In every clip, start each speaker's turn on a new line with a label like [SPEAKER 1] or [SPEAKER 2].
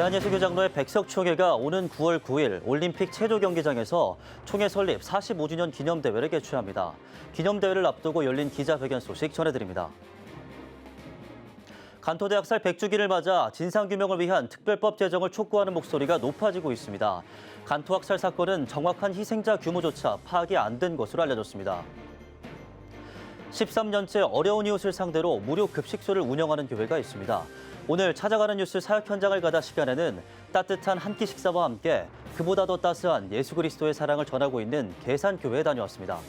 [SPEAKER 1] 대한예수교장로회 백석총회가 오는 9월 9일 올림픽 체조 경기장에서 총회 설립 45주년 기념대회를 개최합니다. 기념대회를 앞두고 열린 기자회견 소식 전해드립니다. 간토대학살 100주기를 맞아 진상규명을 위한 특별법 제정을 촉구하는 목소리가 높아지고 있습니다. 간토학살 사건은 정확한 희생자 규모조차 파악이 안 된 것으로 알려졌습니다. 13년째 어려운 이웃을 상대로 무료 급식소를 운영하는 교회가 있습니다. 오늘 찾아가는 뉴스 사역 현장을 가다 시간에는 따뜻한 한 끼 식사와 함께 그보다 더 따스한 예수 그리스도의 사랑을 전하고 있는 계산교회에 다녀왔습니다.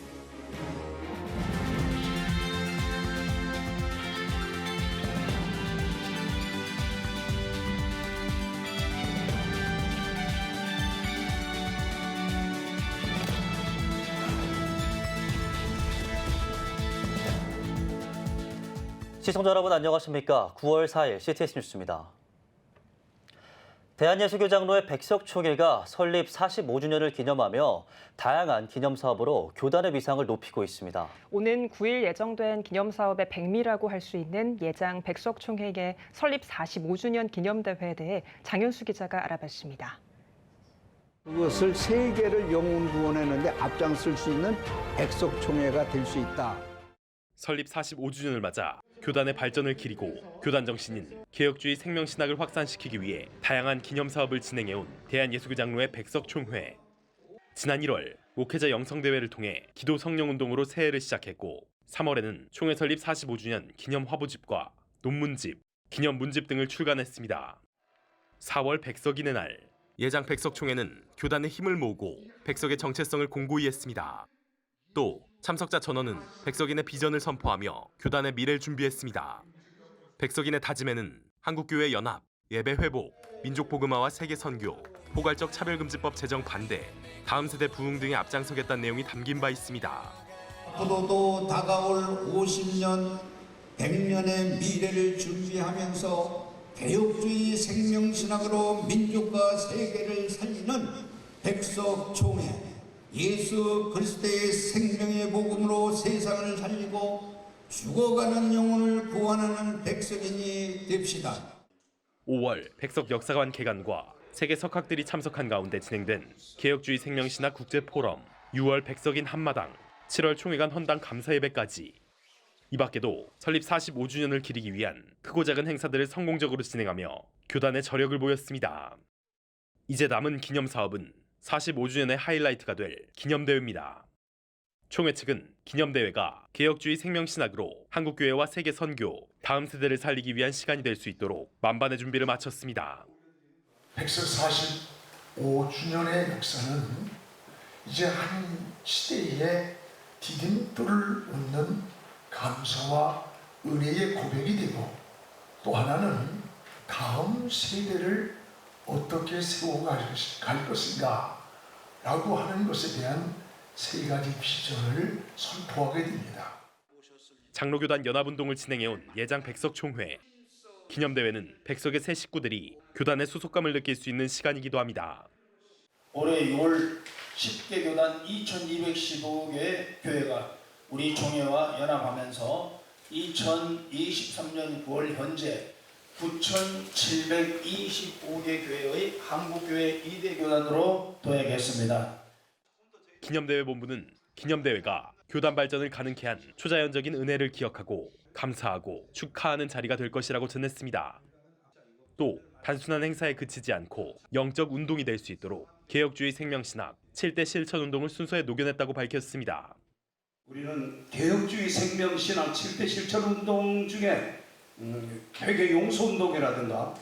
[SPEAKER 1] 시청자 여러분 안녕하십니까? 9월 4일 CTS 뉴스입니다. 대한예수교장로회 백석총회가 설립 45주년을 기념하며 다양한 기념사업으로 교단의 위상을 높이고 있습니다.
[SPEAKER 2] 오는 9일 예정된 기념사업의 백미라고 할 수 있는 예장 백석총회의 설립 45주년 기념대회에 대해 장현수 기자가 알아봤습니다.
[SPEAKER 3] 그것을 세계를 영혼 구원하는 데 앞장설 수 있는 백석총회가 될 수 있다.
[SPEAKER 4] 설립 45주년을 맞아 교단의 발전을 기리고 교단 정신인 개혁주의 생명신학을 확산시키기 위해 다양한 기념사업을 진행해온 대한예수교장로회 백석총회. 지난 1월 목회자 영성대회를 통해 기도 성령운동으로 새해를 시작했고 3월에는 총회 설립 45주년 기념 화보집과 논문집, 기념 문집 등을 출간했습니다. 4월 백석인의 날, 예장 백석총회는 교단의 힘을 모으고 백석의 정체성을 공고히 했습니다. 또 참석자 전원은 백석인의 비전을 선포하며 교단의 미래를 준비했습니다. 백석인의 다짐에는 한국교회 연합, 예배 회복, 민족 복음화와 세계 선교, 포괄적 차별금지법 제정 반대, 다음 세대 부흥 등에 앞장서겠다는 내용이 담긴 바 있습니다.
[SPEAKER 5] 앞으로도 다가올 50년, 100년의 미래를 준비하면서 개혁주의 생명신학으로 민족과 세계를 살리는 백석총회. 예수 그리스도의 생명의 복음으로 세상을 살리고 죽어가는 영혼을 구원하는 백석인이 됩시다.
[SPEAKER 4] 5월 백석 역사관 개관과 세계 석학들이 참석한 가운데 진행된 개혁주의 생명신학 국제포럼, 6월 백석인 한마당, 7월 총회관 헌당 감사예배까지. 이 밖에도 설립 45주년을 기리기 위한 크고 작은 행사들을 성공적으로 진행하며 교단의 저력을 보였습니다. 이제 남은 기념사업은 45주년의 하이라이트가 될 기념대회입니다. 총회 측은 기념대회가 개혁주의 생명신학으로 한국교회와 세계 선교, 다음 세대를 살리기 위한 시간이 될 수 있도록 만반의 준비를 마쳤습니다.
[SPEAKER 6] 백석 45주년의 역사는 이제 한 시대의 디딤돌을 놓는 감사와 은혜의 고백이 되고, 또 하나는 다음 세대를 어떻게 세워갈 것인가 라고 하는 것에 대한 세 가지 비전을 선포하게 됩니다.
[SPEAKER 4] 장로교단 연합운동을 진행해온 예장 백석총회. 기념대회는 백석의 새 식구들이 교단의 소속감을 느낄 수 있는 시간이기도 합니다.
[SPEAKER 7] 올해 6월 10개 교단 2215개의 교회가 우리 총회와 연합하면서 2023년 9월 현재 9,725개 교회의 한국교회 2대 교단으로 도약했습니다.
[SPEAKER 4] 기념대회 본부는 기념대회가 교단 발전을 가능케 한 초자연적인 은혜를 기억하고 감사하고 축하하는 자리가 될 것이라고 전했습니다. 또 단순한 행사에 그치지 않고 영적 운동이 될 수 있도록 개혁주의 생명신학 7대 실천운동을 순서에 녹여냈다고 밝혔습니다.
[SPEAKER 8] 우리는 개혁주의 생명신학 7대 실천운동 중에 회개 용서운동이라든가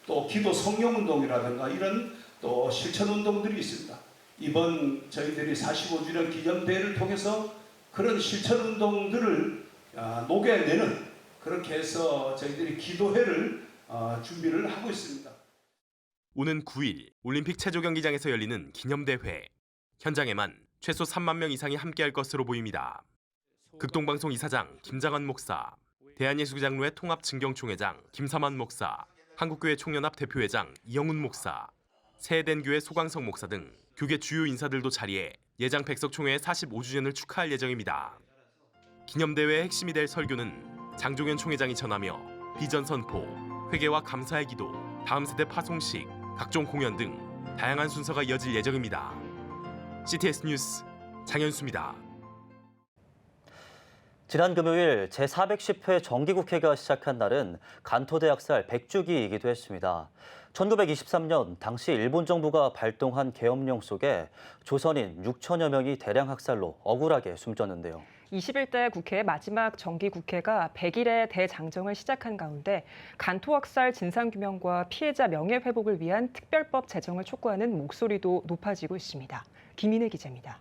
[SPEAKER 8] 또 기도 성령운동이라든가 이런 또 실천운동들이 있습니다. 이번 저희들이 45주년 기념대회를 통해서 그런 실천운동들을 녹여내는, 그렇게 해서 저희들이 기도회를 준비를 하고 있습니다.
[SPEAKER 4] 오는 9일 올림픽 체조 경기장에서 열리는 기념대회. 현장에만 최소 3만 명 이상이 함께할 것으로 보입니다. 극동방송 이사장 김장환 목사, 대한예수교장로회 통합증경총회장 김삼환 목사, 한국교회 총연합 대표회장 이영훈 목사, 새해된 교회 소광석 목사 등 교계 주요 인사들도 자리해 예장 백석총회의 45주년을 축하할 예정입니다. 기념대회의 핵심이 될 설교는 장종현 총회장이 전하며 비전 선포, 회개와 감사의 기도, 다음 세대 파송식, 각종 공연 등 다양한 순서가 이어질 예정입니다. CTS 뉴스 장현수입니다.
[SPEAKER 1] 지난 금요일 제410회 정기국회가 시작한 날은 간토대학살 100주기이기도 했습니다. 1923년 당시 일본 정부가 발동한 계엄령 속에 조선인 6천여 명이 대량 학살로 억울하게 숨졌는데요.
[SPEAKER 2] 21대 국회의 마지막 정기국회가 100일의 대장정을 시작한 가운데 간토학살 진상규명과 피해자 명예회복을 위한 특별법 제정을 촉구하는 목소리도 높아지고 있습니다. 김인혜 기자입니다.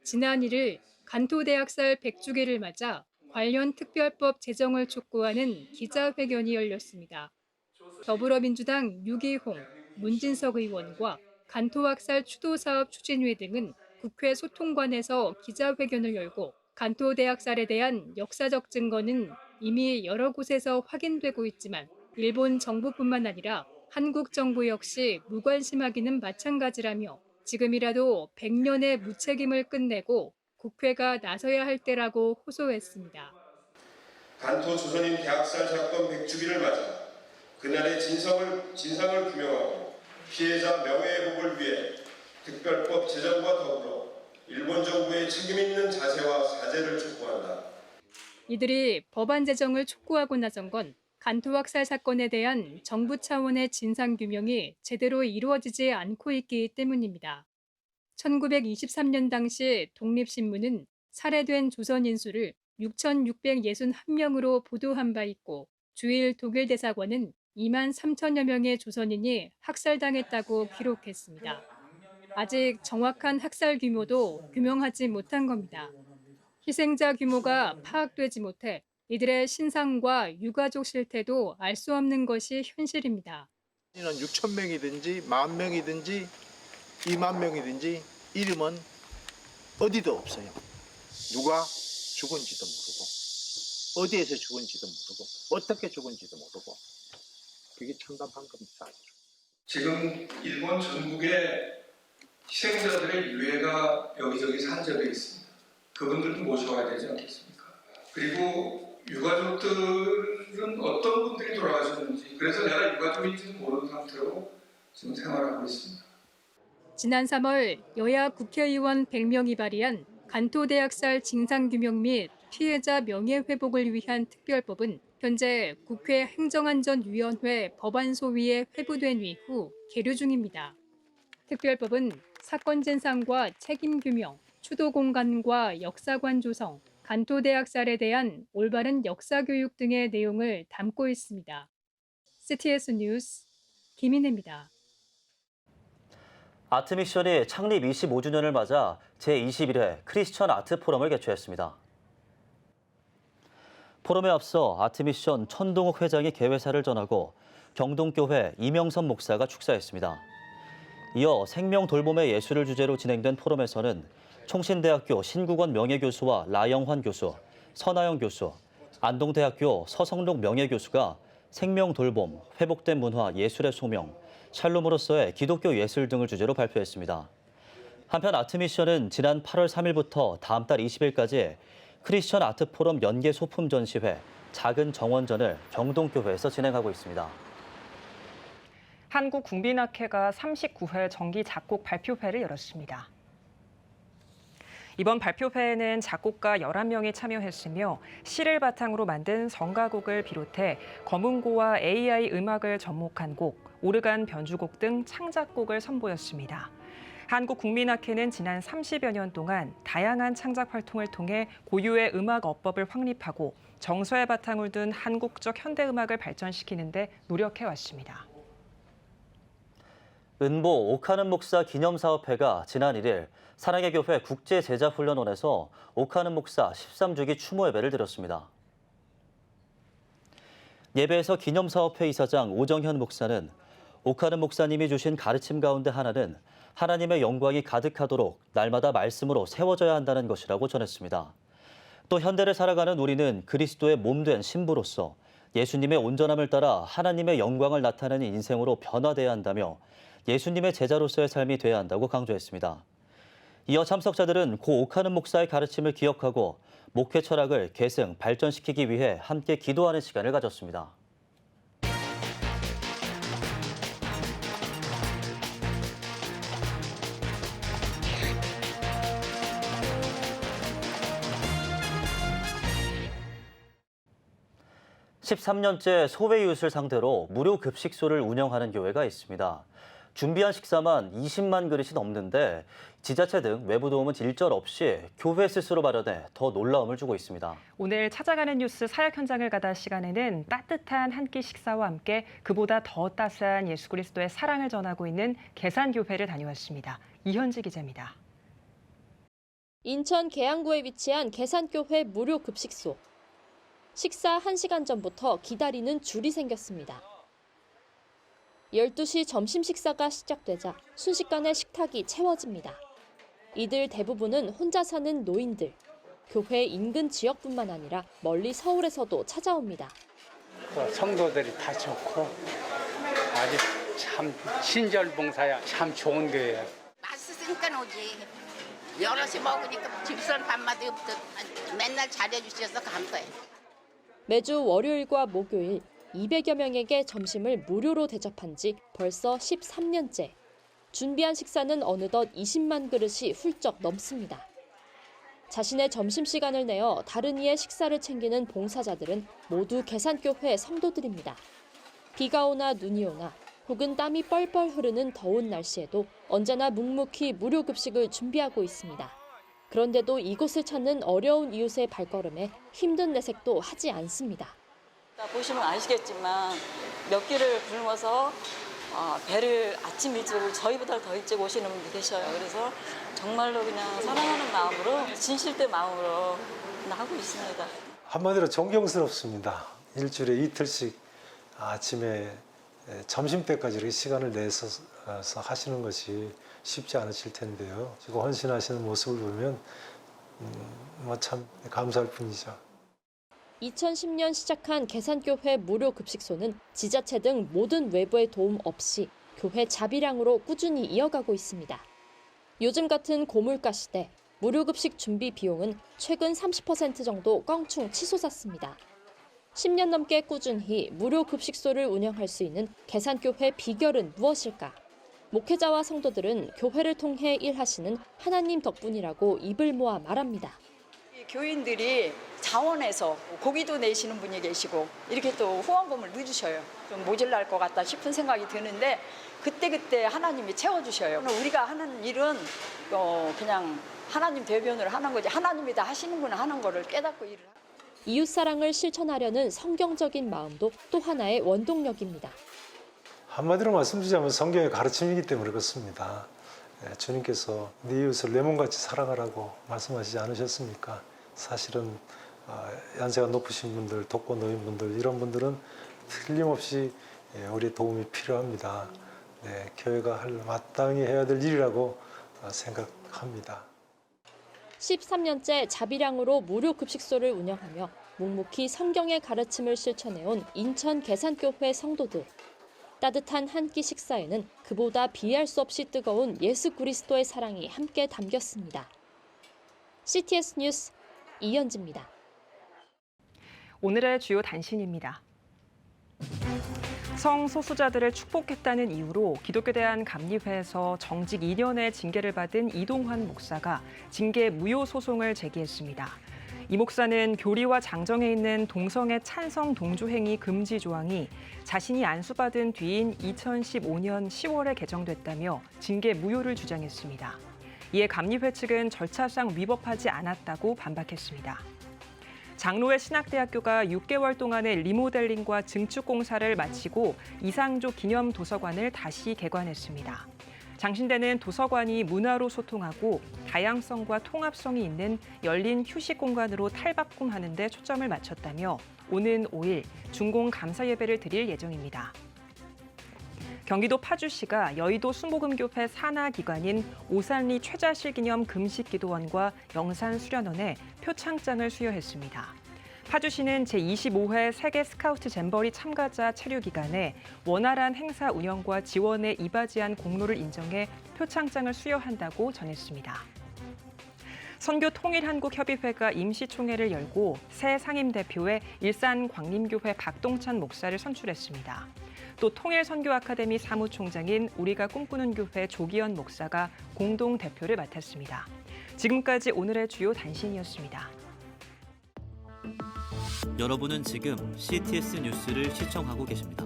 [SPEAKER 9] 지난 1일 간토대학살 100주기를 맞아 관련 특별법 제정을 촉구하는 기자회견이 열렸습니다. 더불어민주당 유기홍, 문진석 의원과 간토학살 추도사업 추진회 등은 국회 소통관에서 기자회견을 열고 간토대학살에 대한 역사적 증거는 이미 여러 곳에서 확인되고 있지만 일본 정부뿐만 아니라 한국 정부 역시 무관심하기는 마찬가지라며 지금이라도 100년의 무책임을 끝내고 국회가 나서야 할 때라고 호소했습니다.
[SPEAKER 10] 간토 조선인 대학살 사건 100주기를 맞아 그날의 진상을 규명하고 피해자 명예회복을 위해 특별법 제정과 더불어 일본 정부의 책임 있는 자세와 사죄를 촉구한다.
[SPEAKER 9] 이들이 법안 제정을 촉구하고 나선 건 간토학살 사건에 대한 정부 차원의 진상규명이 제대로 이루어지지 않고 있기 때문입니다. 1923년 당시 독립신문은 살해된 조선인 수를 6,661명으로 보도한 바 있고 주일 독일 대사관은 2만 3천여 명의 조선인이 학살당했다고 기록했습니다. 아직 정확한 학살 규모도 규명하지 못한 겁니다. 희생자 규모가 파악되지 못해 이들의 신상과 유가족 실태도 알 수 없는 것이 현실입니다.
[SPEAKER 11] 6,000명이든지 10,000명이든지 2만 명이든지 이름은 어디도 없어요. 누가 죽은지도 모르고 어디에서 죽은지도 모르고 어떻게 죽은지도 모르고 그게 참담한 겁니다.
[SPEAKER 10] 지금 일본 전국에 희생자들의 유해가 여기저기 산적해 있습니다. 그분들도 모셔와야 되지 않겠습니까? 그리고 유가족들은 어떤 분들이 돌아가셨는지 그래서 내가 유가족인지는 모르는 상태로 지금 생활하고 있습니다.
[SPEAKER 9] 지난 3월 여야 국회의원 100명이 발의한 간토대학살 진상규명 및 피해자 명예회복을 위한 특별법은 현재 국회 행정안전위원회 법안소위에 회부된 이후 계류 중입니다. 특별법은 사건 진상과 책임 규명, 추도 공간과 역사관 조성, 간토대학살에 대한 올바른 역사교육 등의 내용을 담고 있습니다. CTS 뉴스 김인혜입니다.
[SPEAKER 1] 아트미션이 창립 25주년을 맞아 제21회 크리스천 아트 포럼을 개최했습니다. 포럼에 앞서 아트미션 천동욱 회장이 개회사를 전하고 경동교회 이명선 목사가 축사했습니다. 이어 생명 돌봄의 예술을 주제로 진행된 포럼에서는 총신대학교 신국원 명예교수와 라영환 교수, 선하영 교수, 안동대학교 서성록 명예교수가 생명 돌봄, 회복된 문화, 예술의 소명, 샬롬으로서의 기독교 예술 등을 주제로 발표했습니다. 한편 아트미션은 지난 8월 3일부터 다음 달 20일까지 크리스천 아트 포럼 연계 소품 전시회 작은 정원전을 경동교회에서 진행하고 있습니다.
[SPEAKER 2] 한국국민학회가 39회 정기 작곡 발표회를 열었습니다. 이번 발표회에는 작곡가 11명이 참여했으며 시를 바탕으로 만든 성가곡을 비롯해 검은고와 AI 음악을 접목한 곡, 오르간 변주곡 등 창작곡을 선보였습니다. 한국국민학회는 지난 30여 년 동안 다양한 창작 활동을 통해 고유의 음악 어법을 확립하고 정서의 바탕을 둔 한국적 현대음악을 발전시키는 데 노력해왔습니다.
[SPEAKER 1] 은보 옥하는 목사 기념사업회가 지난 1일 사랑의 교회 국제제자훈련원에서 옥하는 목사 13주기 추모 예배를 드렸습니다. 예배에서 기념사업회 이사장 오정현 목사는 옥하는 목사님이 주신 가르침 가운데 하나는 하나님의 영광이 가득하도록 날마다 말씀으로 세워져야 한다는 것이라고 전했습니다. 또 현대를 살아가는 우리는 그리스도의 몸된 신부로서 예수님의 온전함을 따라 하나님의 영광을 나타내는 인생으로 변화돼야 한다며 예수님의 제자로서의 삶이 돼야 한다고 강조했습니다. 이어 참석자들은 고 옥하는 목사의 가르침을 기억하고 목회 철학을 계승, 발전시키기 위해 함께 기도하는 시간을 가졌습니다. 13년째 소외 이웃을 상대로 무료 급식소를 운영하는 교회가 있습니다. 준비한 식사만 20만 그릇이 넘는데 지자체 등 외부 도움은 일절 없이 교회 스스로 마련해 더 놀라움을 주고 있습니다.
[SPEAKER 2] 오늘 찾아가는 뉴스 사역 현장을 가다 시간에는 따뜻한 한 끼 식사와 함께 그보다 더 따스한 예수 그리스도의 사랑을 전하고 있는 계산교회를 다녀왔습니다. 이현지 기자입니다.
[SPEAKER 12] 인천 계양구에 위치한 계산교회 무료 급식소. 식사 1시간 전부터 기다리는 줄이 생겼습니다. 12시 점심 식사가 시작되자 순식간에 식탁이 채워집니다. 이들 대부분은 혼자 사는 노인들. 교회 인근 지역뿐만 아니라 멀리 서울에서도 찾아옵니다.
[SPEAKER 13] 성도들이 다 좋고 아주 참 친절봉사야 참 좋은 교회예요.
[SPEAKER 14] 맛있으니까 오지. 여럿이 먹으니까 집사람 밥맛이 없듯 맨날 잘해주셔서 감사해요.
[SPEAKER 12] 매주 월요일과 목요일 200여 명에게 점심을 무료로 대접한 지 벌써 13년째. 준비한 식사는 어느덧 20만 그릇이 훌쩍 넘습니다. 자신의 점심시간을 내어 다른 이의 식사를 챙기는 봉사자들은 모두 계산교회 성도들입니다. 비가 오나 눈이 오나 혹은 땀이 뻘뻘 흐르는 더운 날씨에도 언제나 묵묵히 무료 급식을 준비하고 있습니다. 그런데도 이곳을 찾는 어려운 이웃의 발걸음에 힘든 내색도 하지 않습니다.
[SPEAKER 15] 보시면 아시겠지만 몇 끼를 굶어서 배를 아침 일찍 저희보다 더 일찍 오시는 분들 계셔요. 그래서 정말로 그냥 사랑하는 마음으로 진실된 마음으로 하고 있습니다.
[SPEAKER 16] 한마디로 존경스럽습니다. 일주일에 이틀씩 아침에 점심 때까지 이렇게 시간을 내서 하시는 것이 쉽지 않으실 텐데요. 지금 헌신하시는 모습을 보면 참 감사할 뿐이죠.
[SPEAKER 12] 2010년 시작한 계산교회 무료 급식소는 지자체 등 모든 외부의 도움 없이 교회 자비량으로 꾸준히 이어가고 있습니다. 요즘 같은 고물가 시대 무료 급식 준비 비용은 최근 30% 정도 껑충 치솟았습니다. 10년 넘게 꾸준히 무료 급식소를 운영할 수 있는 계산교회 비결은 무엇일까? 목회자와 성도들은 교회를 통해 일하시는 하나님 덕분이라고 입을 모아 말합니다.
[SPEAKER 15] 교인들이 자원해서 고기도 내시는 분이 계시고 이렇게 또 후원금을 넣어주셔요. 좀 모자랄 것 같다 싶은 생각이 드는데 그때그때 하나님이 채워주셔요. 우리가 하는 일은 그냥 하나님 대변을 하는 거지 하나님이 다 하시는구나 하는 거를 깨닫고 일을 하고.
[SPEAKER 12] 이웃사랑을 실천하려는 성경적인 마음도 또 하나의 원동력입니다.
[SPEAKER 16] 한마디로 말씀드리자면 성경의 가르침이기 때문에 그렇습니다. 주님께서 네 이웃을 내 몸같이 사랑하라고 말씀하시지 않으셨습니까? 사실은 연세가 높으신 분들, 독거 노인분들 이런 분들은 틀림없이 우리의 도움이 필요합니다. 교회가 마땅히 해야 될 일이라고 생각합니다.
[SPEAKER 12] 13년째 자비량으로 무료 급식소를 운영하며 묵묵히 성경의 가르침을 실천해온 인천 계산교회 성도들. 따뜻한 한 끼 식사에는 그보다 비할 수 없이 뜨거운 예수 그리스도의 사랑이 함께 담겼습니다. CTS 뉴스 이현지입니다.
[SPEAKER 2] 오늘의 주요 단신입니다. 성소수자들을 축복했다는 이유로 기독교 대한감리회에서 정직 2년의 징계를 받은 이동환 목사가 징계 무효 소송을 제기했습니다. 이 목사는 교리와 장정에 있는 동성애 찬성 동조 행위 금지 조항이 자신이 안수받은 뒤인 2015년 10월에 개정됐다며 징계 무효를 주장했습니다. 이에 감리회 측은 절차상 위법하지 않았다고 반박했습니다. 장로회 신학대학교가 6개월 동안의 리모델링과 증축 공사를 마치고 이상조 기념 도서관을 다시 개관했습니다. 장신대는 도서관이 문화로 소통하고 다양성과 통합성이 있는 열린 휴식 공간으로 탈바꿈하는 데 초점을 맞췄다며 오는 5일 준공 감사 예배를 드릴 예정입니다. 경기도 파주시가 여의도 순복음교회 산하기관인 오산리 최자실 기념 금식기도원과 영산수련원에 표창장을 수여했습니다. 파주시는 제25회 세계 스카우트 잼버리 참가자 체류 기간에 원활한 행사 운영과 지원에 이바지한 공로를 인정해 표창장을 수여한다고 전했습니다. 선교통일한국협의회가 임시총회를 열고 새 상임대표에 일산광림교회 박동찬 목사를 선출했습니다. 또 통일선교아카데미 사무총장인 우리가 꿈꾸는 교회 조기현 목사가 공동대표를 맡았습니다. 지금까지 오늘의 주요 단신이었습니다.
[SPEAKER 1] 여러분은 지금 CTS 뉴스를 시청하고 계십니다.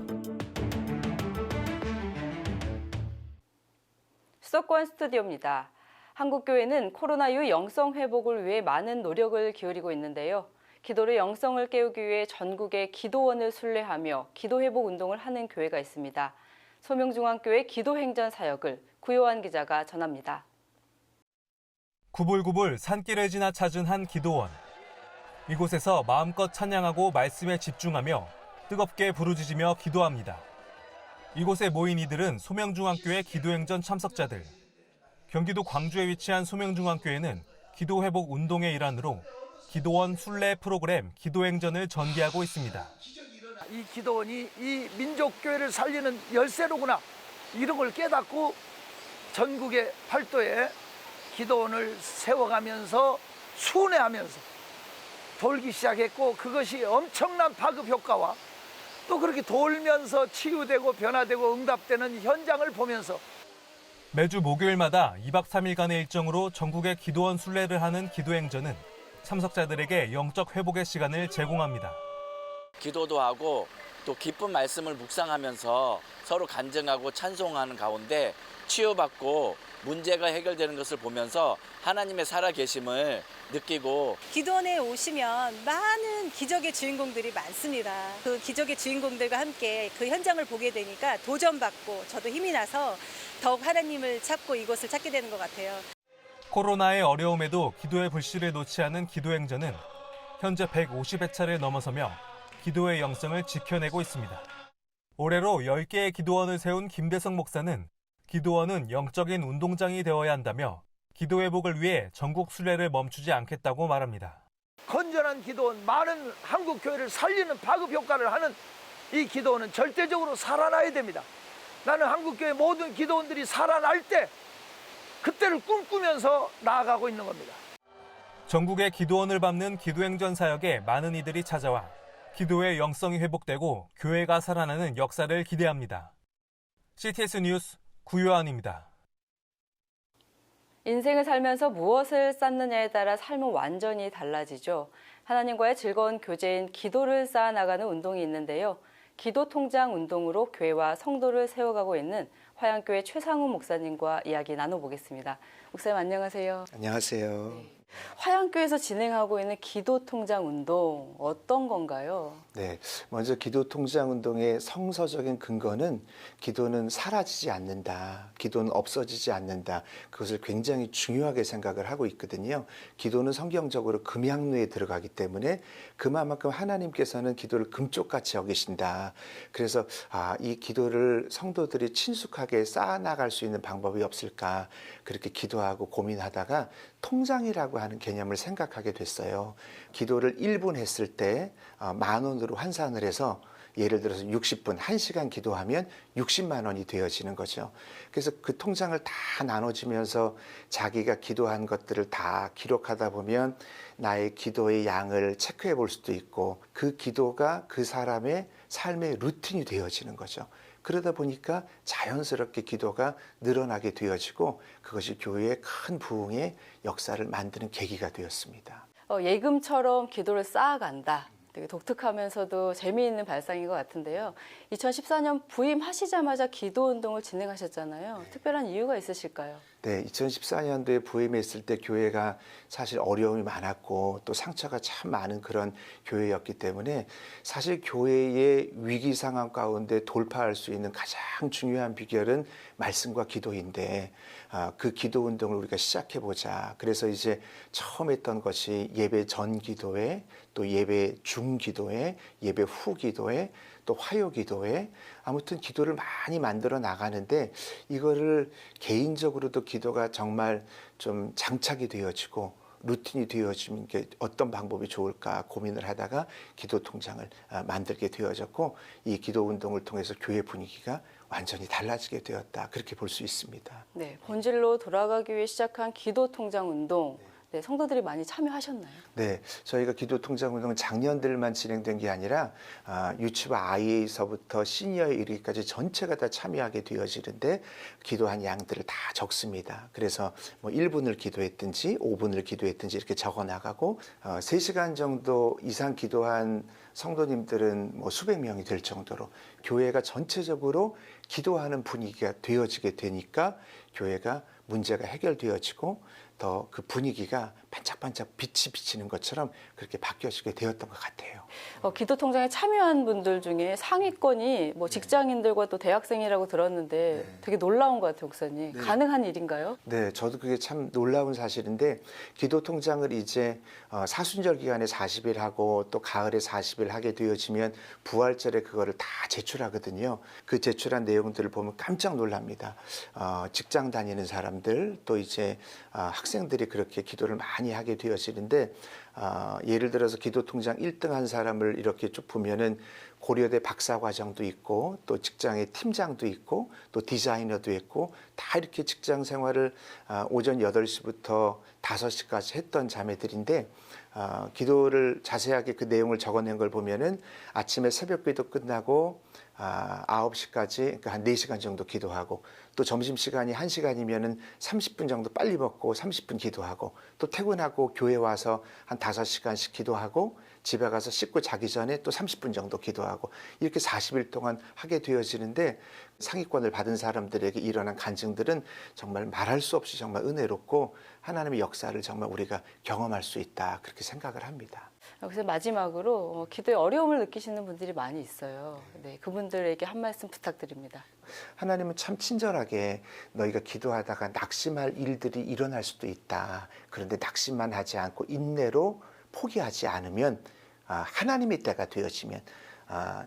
[SPEAKER 17] 수도권 스튜디오입니다. 한국교회는 코로나 이후 영성 회복을 위해 많은 노력을 기울이고 있는데요. 기도로 영성을 깨우기 위해 전국의 기도원을 순례하며 기도 회복 운동을 하는 교회가 있습니다. 소명중앙교회 기도행전 사역을 구요한 기자가 전합니다.
[SPEAKER 18] 구불구불 산길을 지나 찾은 한 기도원. 이곳에서 마음껏 찬양하고 말씀에 집중하며 뜨겁게 부르짖으며 기도합니다. 이곳에 모인 이들은 소명중앙교회 기도행전 참석자들. 경기도 광주에 위치한 소명중앙교회는 기도회복 운동의 일환으로 기도원 순례 프로그램 기도행전을 전개하고 있습니다.
[SPEAKER 19] 이 기도원이 이 민족교회를 살리는 열쇠로구나, 이런 걸 깨닫고 전국의 팔도에 기도원을 세워가면서 순회하면서 돌기 시작했고, 그것이 엄청난 파급 효과와 또 그렇게 돌면서 치유되고 변화되고 응답되는 현장을 보면서
[SPEAKER 18] 매주 목요일마다 2박 3일간의 일정으로 전국의 기도원 순례를 하는 기도행전은 참석자들에게 영적 회복의 시간을 제공합니다.
[SPEAKER 20] 기도도 하고 또 기쁜 말씀을 묵상하면서 서로 간증하고 찬송하는 가운데 치유받고 문제가 해결되는 것을 보면서 하나님의 살아계심을 느끼고,
[SPEAKER 21] 기도원에 오시면 많은 기적의 주인공들이 많습니다. 그 기적의 주인공들과 함께 그 현장을 보게 되니까 도전받고 저도 힘이 나서 더욱 하나님을 찾고 이곳을 찾게 되는 것 같아요.
[SPEAKER 18] 코로나의 어려움에도 기도의 불씨를 놓지 않은 기도행전은 현재 150회차를 넘어서며 기도의 영성을 지켜내고 있습니다. 올해로 10개의 기도원을 세운 김대성 목사는 기도원은 영적인 운동장이 되어야 한다며 기도 회복을 위해 전국 순례를 멈추지 않겠다고 말합니다.
[SPEAKER 19] 건전한 기도원, 많은 한국 교회를 살리는 파급 효과를 하는 이 기도원은 절대적으로 살아나야 됩니다. 나는 한국 교회 모든 기도원들이 살아날 때 그때를 꿈꾸면서 나아가고 있는 겁니다.
[SPEAKER 18] 전국의 기도원을 밟는 기도행전 사역에 많은 이들이 찾아와 기도의 영성이 회복되고 교회가 살아나는 역사를 기대합니다. CTS 뉴스 구요한입니다.
[SPEAKER 17] 인생을 살면서 무엇을 쌓느냐에 따라 삶은 완전히 달라지죠. 하나님과의 즐거운 교제인 기도를 쌓아나가는 운동이 있는데요. 기도 통장 운동으로 교회와 성도를 세워가고 있는 화양교회 최상우 목사님과 이야기 나눠보겠습니다. 목사님 안녕하세요.
[SPEAKER 22] 안녕하세요.
[SPEAKER 17] 화양교회에서 진행하고 있는 기도 통장 운동 어떤 건가요?
[SPEAKER 22] 네, 먼저 기도 통장 운동의 성서적인 근거는 기도는 사라지지 않는다, 기도는 없어지지 않는다, 그것을 굉장히 중요하게 생각을 하고 있거든요. 기도는 성경적으로 금양루에 들어가기 때문에 그만큼 하나님께서는 기도를 금쪽같이 여기신다. 그래서 이 기도를 성도들이 친숙하게 쌓아나갈 수 있는 방법이 없을까, 그렇게 기도하고 고민하다가 통장이라고 하는 개념을 생각하게 됐어요. 기도를 1분 했을 때 10,000원으로 환산을 해서 예를 들어서 60분, 1시간 기도하면 60만 원이 되어지는 거죠. 그래서 그 통장을 다 나눠지면서 자기가 기도한 것들을 다 기록하다 보면 나의 기도의 양을 체크해 볼 수도 있고, 그 기도가 그 사람의 삶의 루틴이 되어지는 거죠. 그러다 보니까 자연스럽게 기도가 늘어나게 되어지고 그것이 교회의 큰 부흥의 역사를 만드는 계기가 되었습니다.
[SPEAKER 17] 예금처럼 기도를 쌓아간다. 되게 독특하면서도 재미있는 발상인 것 같은데요. 2014년 부임하시자마자 기도 운동을 진행하셨잖아요. 네. 특별한 이유가 있으실까요?
[SPEAKER 22] 네, 2014년도에 부임했을 때 교회가 사실 어려움이 많았고 또 상처가 참 많은 그런 교회였기 때문에 사실 교회의 위기 상황 가운데 돌파할 수 있는 가장 중요한 비결은 말씀과 기도인데 그 기도 운동을 우리가 시작해보자. 그래서 이제 처음 했던 것이 예배 전 기도회, 또 예배 중 기도회, 예배 후 기도회, 또 화요 기도회, 아무튼 기도를 많이 만들어 나가는데 이거를 개인적으로도 기도가 정말 좀 장착이 되어지고 루틴이 되어지면 어떤 방법이 좋을까 고민을 하다가 기도 통장을 만들게 되어졌고, 이 기도 운동을 통해서 교회 분위기가 완전히 달라지게 되었다, 그렇게 볼 수 있습니다.
[SPEAKER 17] 네, 본질로 돌아가기 위해 시작한 기도 통장 운동. 네, 성도들이 많이 참여하셨나요?
[SPEAKER 22] 네, 저희가 기도통장운동은 작년들만 진행된 게 아니라 유치부 아이에서부터 시니어에 이르기까지 전체가 다 참여하게 되어지는데 기도한 양들을 다 적습니다. 그래서 뭐 1분을 기도했든지 5분을 기도했든지 이렇게 적어 나가고 3시간 정도 이상 기도한 성도님들은 뭐 수백 명이 될 정도로 교회가 전체적으로 기도하는 분위기가 되어지게 되니까 교회가 문제가 해결되어지고 더 그 분위기가 반짝반짝 빛이 비치는 것처럼 그렇게 바뀌어지게 되었던 것 같아요.
[SPEAKER 17] 기도 통장에 참여한 분들 중에 상위권이 뭐 직장인들과 또 대학생이라고 들었는데 되게 놀라운 것 같아요, 목사님.
[SPEAKER 22] 네.
[SPEAKER 17] 가능한 일인가요?
[SPEAKER 22] 네, 저도 그게 참 놀라운 사실인데 기도 통장을 이제 사순절 기간에 40일 하고 또 가을에 40일 하게 되어지면 부활절에 그거를 다 제출하거든요. 그 제출한 내용들을 보면 깜짝 놀랍니다. 직장 다니는 사람들 또 이제 학생들이 그렇게 기도를 많이 하게 되어지는데 예를 들어서 기도 통장 1등 한 사람을 이렇게 쭉 보면은 고려대 박사과정도 있고 또 직장의 팀장도 있고 또 디자이너도 있고 다 이렇게 직장 생활을 오전 8시부터 5시까지 했던 자매들인데 기도를 자세하게 그 내용을 적어낸 걸 보면은 아침에 새벽기도 끝나고 9시까지 그러니까 한 4시간 정도 기도하고 또 점심시간이 1시간이면은 30분 정도 빨리 먹고 30분 기도하고 또 퇴근하고 교회 와서 한 5시간씩 기도하고 집에 가서 씻고 자기 전에 또 30분 정도 기도하고 이렇게 40일 동안 하게 되어지는데 상위권을 받은 사람들에게 일어난 간증들은 정말 말할 수 없이 정말 은혜롭고 하나님의 역사를 정말 우리가 경험할 수 있다 그렇게 생각을 합니다.
[SPEAKER 17] 그래서 마지막으로 기도에 어려움을 느끼시는 분들이 많이 있어요. 네, 그분들에게 한 말씀 부탁드립니다.
[SPEAKER 22] 하나님은 참 친절하게 너희가 기도하다가 낙심할 일들이 일어날 수도 있다. 그런데 낙심만 하지 않고 인내로 포기하지 않으면 하나님의 때가 되어지면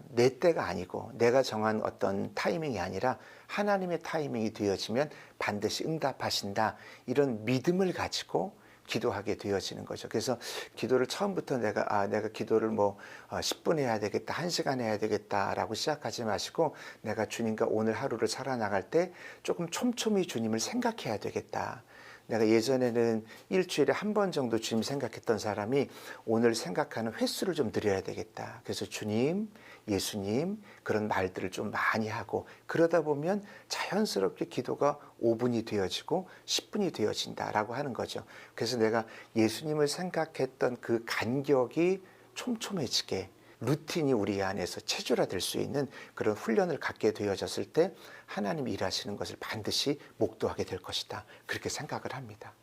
[SPEAKER 22] 내 때가 아니고 내가 정한 어떤 타이밍이 아니라 하나님의 타이밍이 되어지면 반드시 응답하신다. 이런 믿음을 가지고 기도하게 되어지는 거죠. 그래서 기도를 처음부터 내가 기도를 뭐 10분 해야 되겠다, 1시간 해야 되겠다라고 시작하지 마시고 내가 주님과 오늘 하루를 살아나갈 때 조금 촘촘히 주님을 생각해야 되겠다. 내가 예전에는 일주일에 한 번 정도 주님 생각했던 사람이 오늘 생각하는 횟수를 좀 늘려야 되겠다. 그래서 주님, 예수님 그런 말들을 좀 많이 하고 그러다 보면 자연스럽게 기도가 5분이 되어지고 10분이 되어진다라고 하는 거죠. 그래서 내가 예수님을 생각했던 그 간격이 촘촘해지게 루틴이 우리 안에서 체질화될 수 있는 그런 훈련을 갖게 되어졌을 때 하나님이 일하시는 것을 반드시 목도하게 될 것이다. 그렇게 생각을 합니다.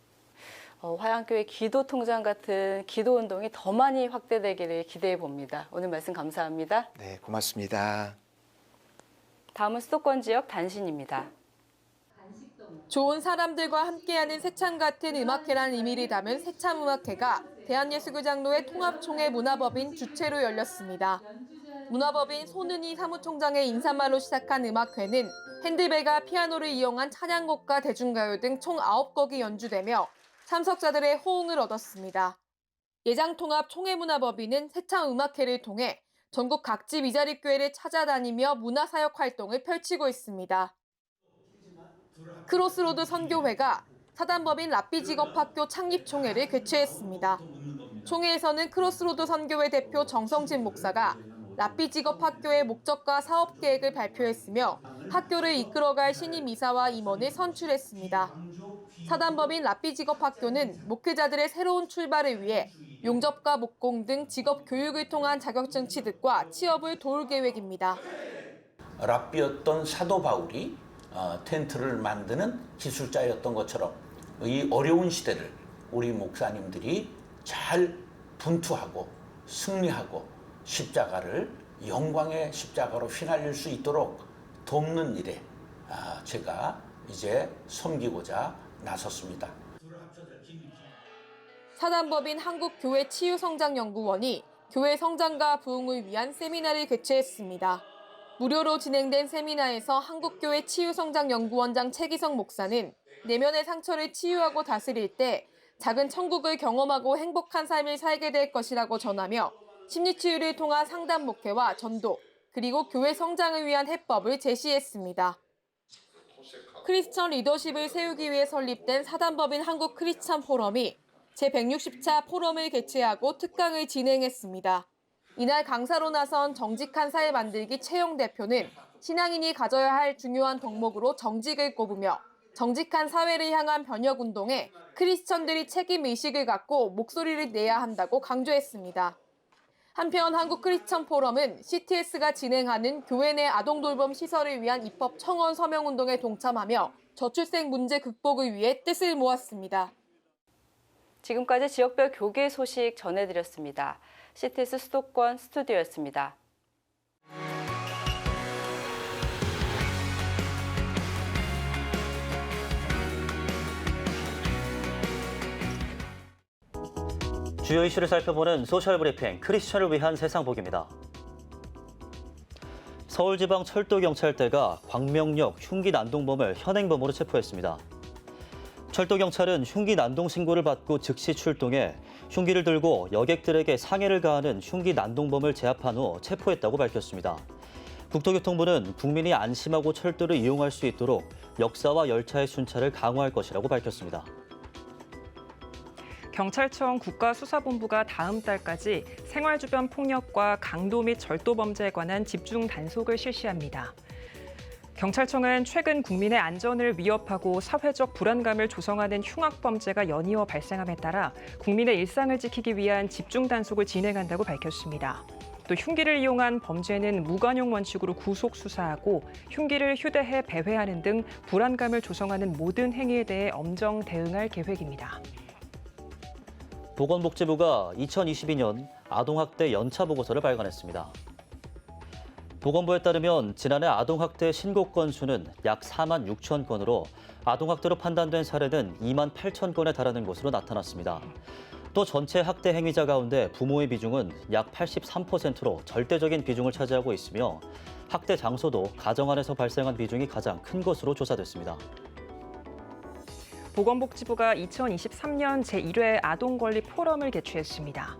[SPEAKER 17] 화양교회 기도 통장 같은 기도 운동이 더 많이 확대되기를 기대해 봅니다. 오늘 말씀 감사합니다.
[SPEAKER 22] 네, 고맙습니다.
[SPEAKER 17] 다음은 수도권 지역 단신입니다.
[SPEAKER 3] 좋은 사람들과 함께하는 새참 같은 음악회라는 의미를 담은 새참음악회가 대한예수교장로회 통합총회 문화법인 주최로 열렸습니다. 문화법인 손은희 사무총장의 인사말로 시작한 음악회는 핸들베가 피아노를 이용한 찬양곡과 대중가요 등 총 9곡이 연주되며 참석자들의 호응을 얻었습니다. 예장통합총회문화법인은 새참 음악회를 통해 전국 각지 미자립교회를 찾아다니며 문화사역 활동을 펼치고 있습니다. 크로스로드 선교회가 사단법인 라삐직업학교 창립총회를 개최했습니다. 총회에서는 크로스로드 선교회 대표 정성진 목사가 라삐직업학교의 목적과 사업계획을 발표했으며 학교를 이끌어갈 신임 이사와 임원을 선출했습니다. 사단법인 라삐직업학교는 목회자들의 새로운 출발을 위해 용접과 목공 등 직업 교육을 통한 자격증 취득과 취업을 도울 계획입니다.
[SPEAKER 5] 랍비였던 사도 바울이 텐트를 만드는 기술자였던 것처럼 이 어려운 시대를 우리 목사님들이 잘 분투하고 승리하고 십자가를 영광의 십자가로 휘날릴 수 있도록 돕는 일에 제가 이제 섬기고자 나섰습니다.
[SPEAKER 3] 사단법인 한국교회치유성장연구원이 교회 성장과 부흥을 위한 세미나를 개최했습니다. 무료로 진행된 세미나에서 한국교회 치유성장연구원장 최기성 목사는 내면의 상처를 치유하고 다스릴 때 작은 천국을 경험하고 행복한 삶을 살게 될 것이라고 전하며 심리치유를 통한 상담 목회와 전도, 그리고 교회 성장을 위한 해법을 제시했습니다. 크리스천 리더십을 세우기 위해 설립된 사단법인 한국크리스천 포럼이 제160차 포럼을 개최하고 특강을 진행했습니다. 이날 강사로 나선 정직한 사회 만들기 채용 대표는 신앙인이 가져야 할 중요한 덕목으로 정직을 꼽으며 정직한 사회를 향한 변혁운동에 크리스천들이 책임의식을 갖고 목소리를 내야 한다고 강조했습니다. 한편 한국크리스천 포럼은 CTS가 진행하는 교회 내 아동돌봄 시설을 위한 입법 청원 서명운동에 동참하며 저출생 문제 극복을 위해 뜻을 모았습니다.
[SPEAKER 17] 지금까지 지역별 교계 소식 전해드렸습니다. CTS 수도권 스튜디오였습니다.
[SPEAKER 1] 주요 이슈를 살펴보는 소셜브리핑 크리스천을 위한 세상복입니다. 서울지방철도경찰대가 광명역 흉기난동범을 현행범으로 체포했습니다. 철도경찰은 흉기난동 신고를 받고 즉시 출동해 흉기를 들고 여객들에게 상해를 가하는 흉기난동범을 제압한 후 체포했다고 밝혔습니다. 국토교통부는 국민이 안심하고 철도를 이용할 수 있도록 역사와 열차의 순찰을 강화할 것이라고 밝혔습니다.
[SPEAKER 2] 경찰청 국가수사본부가 다음 달까지 생활 주변 폭력과 강도 및 절도 범죄에 관한 집중 단속을 실시합니다. 경찰청은 최근 국민의 안전을 위협하고 사회적 불안감을 조성하는 흉악 범죄가 연이어 발생함에 따라 국민의 일상을 지키기 위한 집중 단속을 진행한다고 밝혔습니다. 또 흉기를 이용한 범죄는 무관용 원칙으로 구속 수사하고 흉기를 휴대해 배회하는 등 불안감을 조성하는 모든 행위에 대해 엄정 대응할 계획입니다.
[SPEAKER 1] 보건복지부가 2022년 아동학대 연차보고서를 발간했습니다. 보건부에 따르면 지난해 아동학대 신고 건수는 약 4만 6천 건으로 아동학대로 판단된 사례는 2만 8천 건에 달하는 것으로 나타났습니다. 또 전체 학대 행위자 가운데 부모의 비중은 약 83%로 절대적인 비중을 차지하고 있으며 학대 장소도 가정 안에서 발생한 비중이 가장 큰 것으로 조사됐습니다.
[SPEAKER 2] 보건복지부가 2023년 제1회 아동권리 포럼을 개최했습니다.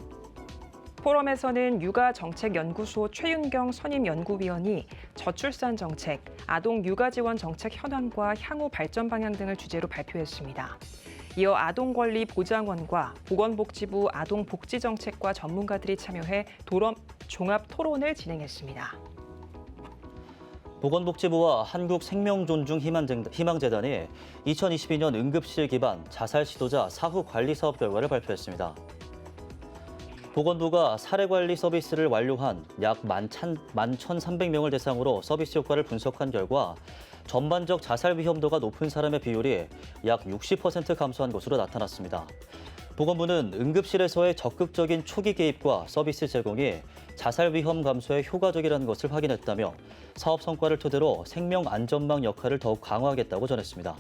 [SPEAKER 2] 포럼에서는 육아정책연구소 최윤경 선임연구위원이 저출산 정책, 아동 육아 지원 정책 현황과 향후 발전 방향 등을 주제로 발표했습니다. 이어 아동권리 보장원과 보건복지부 아동복지정책과 전문가들이 참여해 종합 토론을 진행했습니다.
[SPEAKER 1] 보건복지부와 한국생명존중희망재단이 2022년 응급실 기반 자살 시도자 사후 관리 사업 결과를 발표했습니다. 보건부가 사례 관리 서비스를 완료한 약 11,300명을 대상으로 서비스 효과를 분석한 결과 전반적 자살 위험도가 높은 사람의 비율이 약 60% 감소한 것으로 나타났습니다. 보건부는 응급실에서의 적극적인 초기 개입과 서비스 제공이 자살 위험 감소에 효과적이라는 것을 확인했다며 사업 성과를 토대로 생명 안전망 역할을 더욱 강화하겠다고 전했습니다.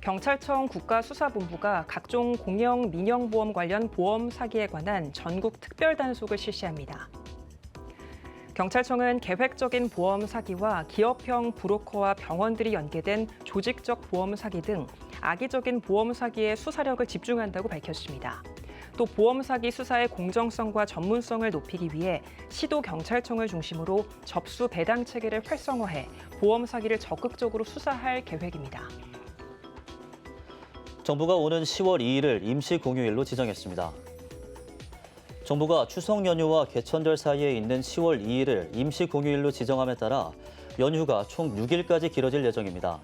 [SPEAKER 2] 경찰청 국가수사본부가 각종 공영 민영보험 관련 보험 사기에 관한 전국 특별 단속을 실시합니다. 경찰청은 계획적인 보험 사기와 기업형 브로커와 병원들이 연계된 조직적 보험 사기 등 악의적인 보험 사기에 수사력을 집중한다고 밝혔습니다. 또 보험 사기 수사의 공정성과 전문성을 높이기 위해 시도경찰청을 중심으로 접수 배당 체계를 활성화해 보험 사기를 적극적으로 수사할 계획입니다.
[SPEAKER 1] 정부가 오는 10월 2일을 임시 공휴일로 지정했습니다. 정부가 추석 연휴와 개천절 사이에 있는 10월 2일을 임시 공휴일로 지정함에 따라 연휴가 총 6일까지 길어질 예정입니다.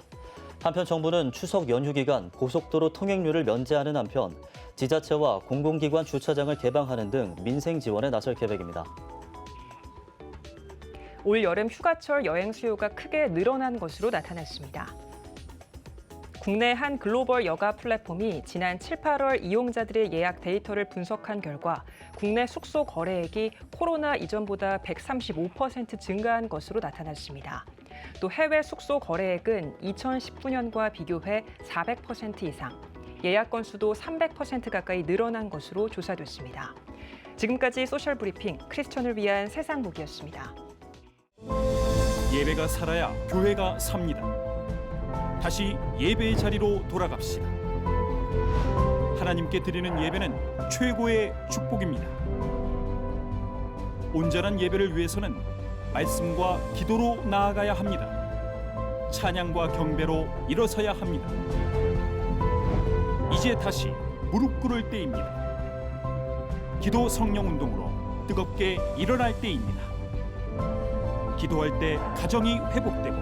[SPEAKER 1] 한편 정부는 추석 연휴 기간 고속도로 통행료를 면제하는 한편 지자체와 공공기관 주차장을 개방하는 등 민생 지원에 나설 계획입니다.
[SPEAKER 2] 올 여름 휴가철 여행 수요가 크게 늘어난 것으로 나타났습니다. 국내 한 글로벌 여가 플랫폼이 지난 7, 8월 이용자들의 예약 데이터를 분석한 결과 국내 숙소 거래액이 코로나 이전보다 135% 증가한 것으로 나타났습니다. 또 해외 숙소 거래액은 2019년과 비교해 400% 이상, 예약 건수도 300% 가까이 늘어난 것으로 조사됐습니다. 지금까지 소셜브리핑 크리스천을 위한 세상복이었습니다.
[SPEAKER 6] 예배가 살아야 교회가 삽니다. 다시 예배의 자리로 돌아갑시다. 하나님께 드리는 예배는 최고의 축복입니다. 온전한 예배를 위해서는 말씀과 기도로 나아가야 합니다. 찬양과 경배로 일어서야 합니다. 이제 다시 무릎 꿇을 때입니다. 기도 성령 운동으로 뜨겁게 일어날 때입니다. 기도할 때 가정이 회복되고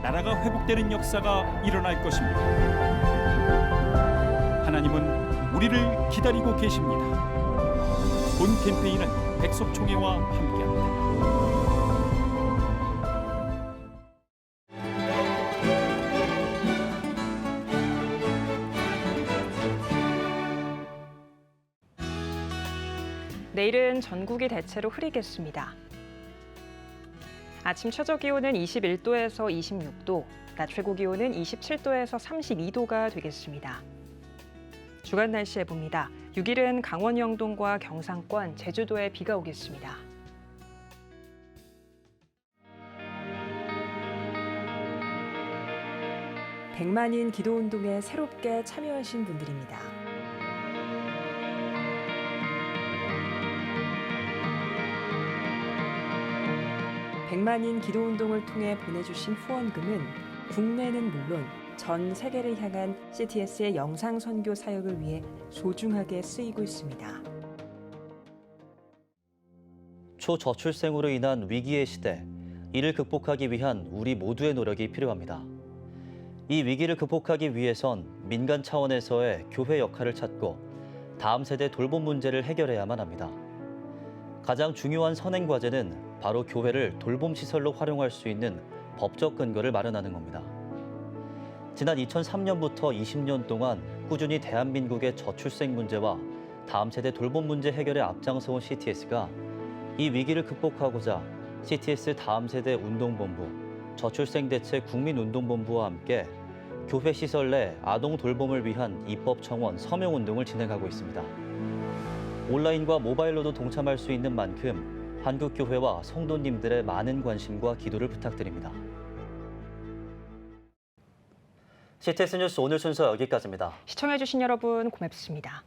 [SPEAKER 6] 나라가 회복되는 역사가 일어날 것입니다. 하나님은 우리를 기다리고 계십니다. 본 캠페인은 백석총회와 함께합니다.
[SPEAKER 2] 내일은 전국이 대체로 흐리겠습니다. 아침 최저 기온은 21도에서 26도, 낮 최고 기온은 27도에서 32도가 되겠습니다. 주간 날씨 해봅니다. 6일은 강원 영동과 경상권, 제주도에 비가 오겠습니다. 백만인 기도운동에 새롭게 참여하신 분들입니다. 백만인 기도운동을 통해 보내주신 후원금은 국내는 물론 전 세계를 향한 CTS의 영상 선교 사역을 위해 소중하게 쓰이고 있습니다.
[SPEAKER 1] 초저출생으로 인한 위기의 시대, 이를 극복하기 위한 우리 모두의 노력이 필요합니다. 이 위기를 극복하기 위해선 민간 차원에서의 교회 역할을 찾고 다음 세대 돌봄 문제를 해결해야만 합니다. 가장 중요한 선행 과제는 바로 교회를 돌봄 시설로 활용할 수 있는 법적 근거를 마련하는 겁니다. 지난 2003년부터 20년 동안 꾸준히 대한민국의 저출생 문제와 다음 세대 돌봄 문제 해결에 앞장서온 CTS가 이 위기를 극복하고자 CTS 다음 세대 운동본부, 저출생 대책 국민운동본부와 함께 교회 시설 내 아동 돌봄을 위한 입법 청원 서명 운동을 진행하고 있습니다. 온라인과 모바일로도 동참할 수 있는 만큼 한국교회와 성도님들의 많은 관심과 기도를 부탁드립니다. CTS 뉴스 오늘 순서 여기까지입니다.
[SPEAKER 2] 시청해주신 여러분 고맙습니다.